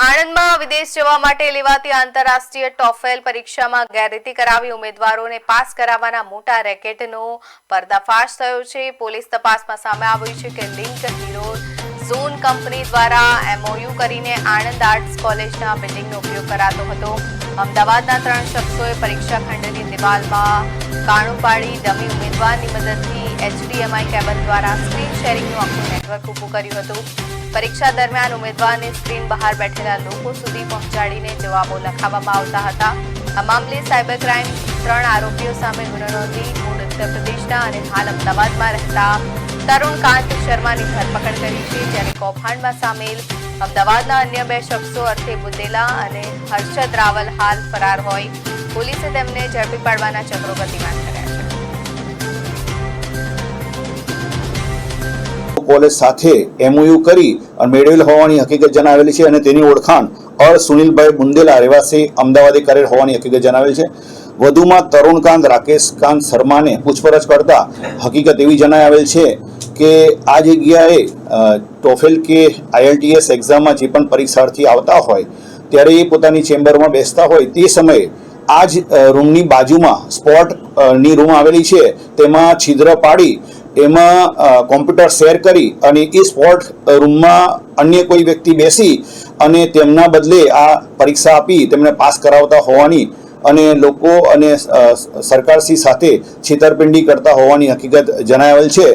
આણંદમાં વિદેશ જવા માટે લેવાતી આંતરરાષ્ટ્રીય ટોફેલ પરીક્ષામાં ગેરરીતિ કરાવી ઉમેદવારોને પાસ કરાવવાના મોટા રેકેટનો પર્દાફાશ થયો છે। પોલીસ તપાસમાં સામે આવ્યું છે કે લિંક હીરો ઝોન કંપની દ્વારા એમઓયુ કરીને આણંદ આર્ટ્સ કોલેજના બિલ્ડિંગનો ઉપયોગ કરાતો હતો। અમદાવાદના 3 શખ્સોએ પરીક્ષા ખંડની દિવાલમાં કાણું પાડી ડમી ઉમેદવારની મદદથી HDMI કેબલ દ્વારા સ્ક્રીન શેરિંગનું આખું નેટવર્ક ઊભું કર્યું હતું। પરીક્ષા દરમિયાન ઉમેદવારની સ્ક્રીન બહાર બેઠેલા લોકો સુધી પહોંચાડીને જવાબો લખાવવામાં આવતા હતા। આ મામલે સાયબર ક્રાઇમ 3 આરોપીઓ સામે ગુનો નોંધી મૂળ ઉત્તર પ્રદેશના અને હાલ અમદાવાદમાં રહેતા તરુણ કાંત શર્માની ધરપકડ કરી છે, જ્યારે કૌભાંડમાં સામેલ અમદાવાદના અન્ય 2 શખ્સો અર્થે બુંદેલા અને હર્ષદ રાવલ હાલ ફરાર હોય પોલીસે તેમને ઝડપી પાડવાના ચક્રો ગતિમાન કર્યા છે। કોલેજ સાથે એમઓયુ કરી અને મેળવેલ હોવાની હકીકત જણાવેલી છે અને તેની ઓળખાણ સુનિલભાઈ બુંદેલા રહેવાસી અમદાવાદે કરેલ હોવાની હકીકત જણાવેલ છે। વધુમાં તરુણકાંત રાકેશકાંત શર્માને પૂછપરછ કરતા હકીકત એવી જણાવેલ છે કે આ જગ્યાએ ટોફેલ કે IELTS એક્ઝામમાં જે પણ પરીક્ષાર્થી આવતા હોય ત્યારે એ પોતાની ચેમ્બરમાં બેસતા હોય તે સમયે આ જ રૂમની બાજુમાં સ્પોટની રૂમ આવેલી છે, તેમાં છિદ્ર પાડી એમાં કોમ્પ્યુટર શેર કરી અને એ સ્પોટ રૂમમાં અન્ય કોઈ વ્યક્તિ બેસી અને તેમના બદલે આ પરીક્ષા આપી તેમને પાસ કરાવતા હોવાની અને લોકો અને સરકારશ્રી સાથે છેતરપિંડી કરતા હોવાની હકીકત જણાવેલ છે।